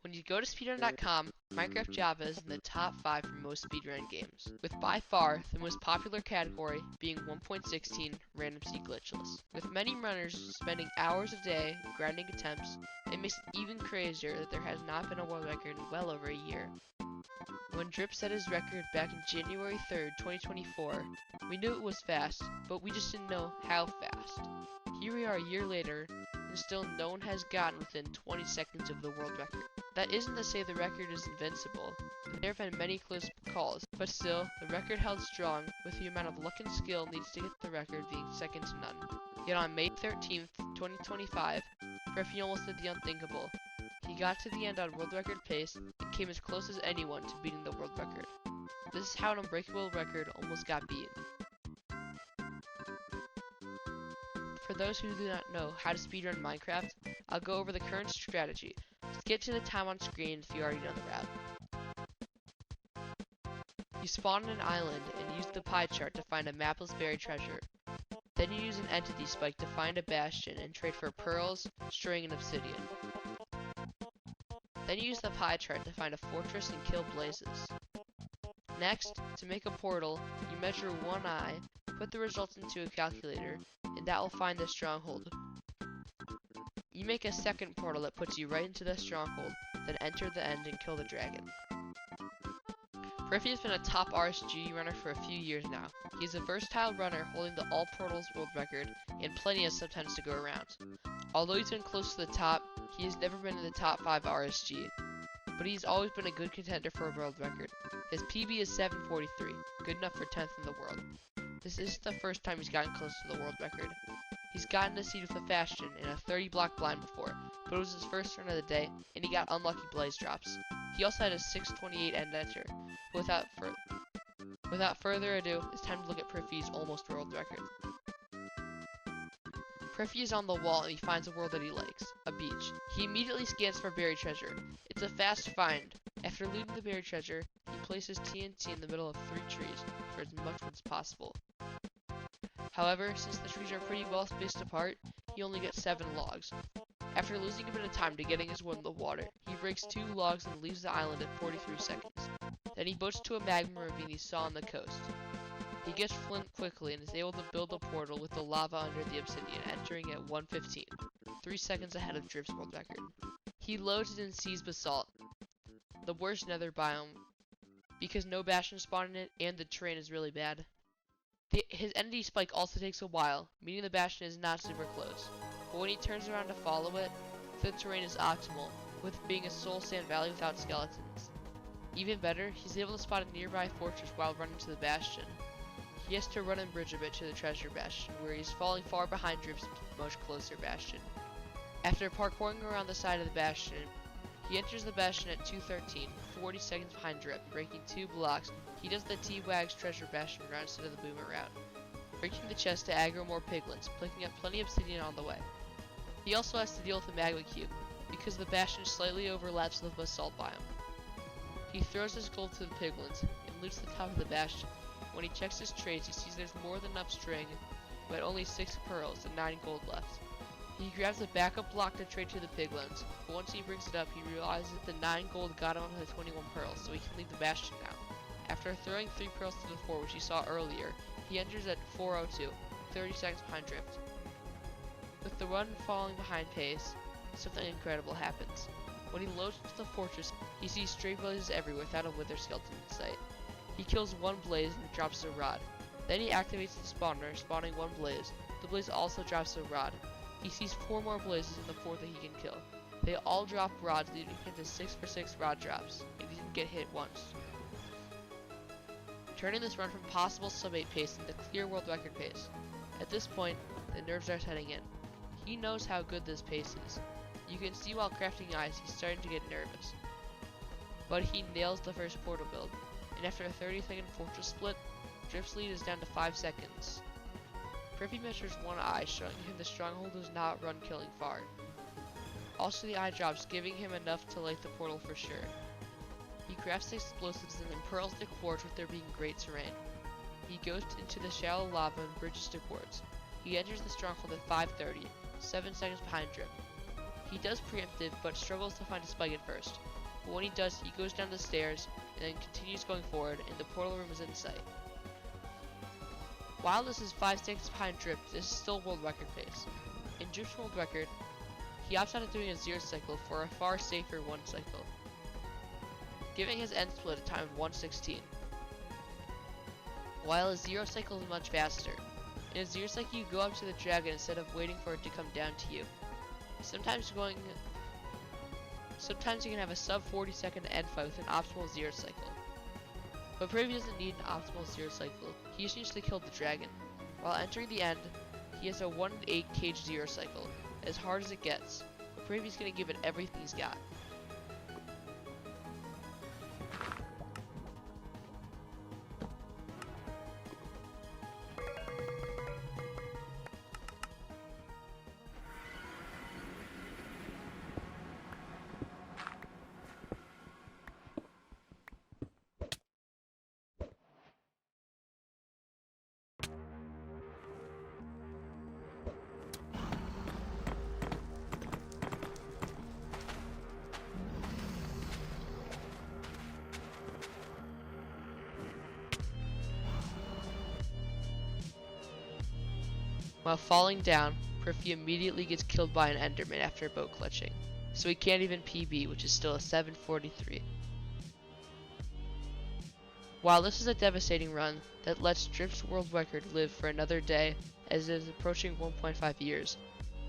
When you go to speedrun.com, Minecraft Java is in the top 5 for most speedrun games, with by far the most popular category being 1.16 Random C Glitchless. With many runners spending hours a day grinding attempts, it makes it even crazier that there has not been a world record in well over a year. When Drip set his record back in January 3rd, 2024, we knew it was fast, but we just didn't know how fast. Here we are a year later, and still no one has gotten within 20 seconds of the world record. That isn't to say the record is invincible. There have been many close calls, but still, the record held strong, with the amount of luck and skill needed to get the record being second to none. Yet on May 13th, 2025, Priffie almost did the unthinkable. He got to the end on world record pace and came as close as anyone to beating the world record. This is how an Unbreakable record almost got beaten. For those who do not know how to speedrun Minecraft, I'll go over the current strategy. Just get to the time on screen if you already know the route. You spawn on an island and use the pie chart to find a mapless buried treasure. Then you use an entity spike to find a bastion and trade for pearls, string, and obsidian. Then you use the pie chart to find a fortress and kill blazes. Next, to make a portal, you measure one eye, put the results into a calculator, and that will find the stronghold. You make a second portal that puts you right into the stronghold, then enter the end and kill the dragon. Priffie has been a top RSG runner for a few years now. He is a versatile runner holding the all portals world record and plenty of subtitles to go around. Although he's been close to the top, he has never been in the top 5 RSG, but he's always been a good contender for a world record. His PB is 743, good enough for 10th in the world. This isn't the first time he's gotten close to the world record. He's gotten a seed with a fashion and a 30 block blind before, but it was his first run of the day, and he got unlucky blaze drops. He also had a 628 end enter. Without further ado, it's time to look at Priffie's almost world record. Priffie is on the wall and he finds a world that he likes, a beach. He immediately scans for buried treasure. It's a fast find. After looting the buried treasure, he places TNT in the middle of 3 trees for as much wood as possible. However, since the trees are pretty well spaced apart, he only gets 7 logs. After losing a bit of time to getting his wood in the water, he breaks 2 logs and leaves the island at 43 seconds. Then he boats to a magma ravine he saw on the coast. He gets flint quickly and is able to build a portal with the lava under the obsidian, entering at 1:15, 3 seconds ahead of Drip's world record. He loads it and sees basalt, the worst nether biome, because no bastion spawn in it and the terrain is really bad. His entity spike also takes a while, meaning the bastion is not super close, but when he turns around to follow it, the terrain is optimal, with it being a soul sand valley without skeletons. Even better, he's able to spot a nearby fortress while running to the bastion. He has to run and bridge a bit to the treasure bastion, where he's falling far behind Drip's much closer bastion. After parkouring around the side of the bastion, he enters the bastion at 2:13, 40 seconds behind Drip, breaking 2 blocks. He does the T-Wags treasure bastion route instead of the boomer route, breaking the chest to aggro more piglins, picking up plenty of obsidian on the way. He also has to deal with the magma cube, because the bastion slightly overlaps the basalt biome. He throws his gold to the piglins, and loots the top of the bastion. When he checks his trades, he sees there's more than enough string, but only 6 pearls and 9 gold left. He grabs a backup block to trade to the piglins, but once he brings it up, he realizes that the 9 gold got him onto the 21 pearls, so he can leave the bastion now. After throwing 3 pearls to the 4, which he saw earlier, he enters at 4:02, 30 seconds behind Drip. With the run falling behind pace, something incredible happens. When he loads into the fortress, he sees stray blazes everywhere without a wither skeleton in sight. He kills 1 blaze and drops a rod. Then he activates the spawner, spawning 1 blaze. The blaze also drops a rod. He sees 4 more blazes in the 4th that he can kill. They all drop rods, leading him to 6 for 6 rod drops, and he didn't get hit once. Turning this run from possible sub-8 pace into clear world record pace. At this point, the nerves are setting in. He knows how good this pace is. You can see while crafting ice, he's starting to get nervous. But he nails the first portal build, and after a 30-second fortress split, Drip's lead is down to 5 seconds. Priffie measures 1 eye, showing him the stronghold does not run killing far. Also the eye drops, giving him enough to light the portal for sure. He crafts explosives and then pearls the quartz with there being great terrain. He goes into the shallow lava and bridges to quartz. He enters the stronghold at 5:30, 7 seconds behind Drip. He does preemptive, but struggles to find a spike at first. but when he does, he goes down the stairs and then continues going forward, and the portal room is in sight. While this is 5 seconds behind Drip, this is still world record pace. In Drip's world record, he opts out of doing a 0 cycle for a far safer 1 cycle, giving his end split a time of 1:16. While a 0 cycle is much faster. In a 0 cycle, you go up to the dragon instead of waiting for it to come down to you. Sometimes you can have a sub 40-second end fight with an optimal 0 cycle. But Priffie doesn't need an optimal 0 cycle, he just needs to kill the dragon. While entering the end, he has a 1 in 8 cage 0 cycle, as hard as it gets, but Priffie's gonna give it everything he's got. While falling down, Priffie immediately gets killed by an Enderman after boat clutching, so he can't even PB, which is still a 743. While this is a devastating run that lets Drip's world record live for another day as it is approaching 1.5 years,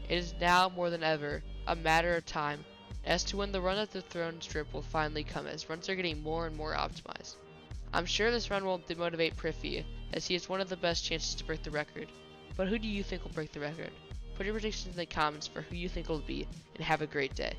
it is now more than ever a matter of time as to when the run at the throne Drip will finally come, as runs are getting more and more optimized. I'm sure this run won't demotivate Priffie, as he has one of the best chances to break the record. But who do you think will break the record? Put your predictions in the comments for who you think it will be, and have a great day.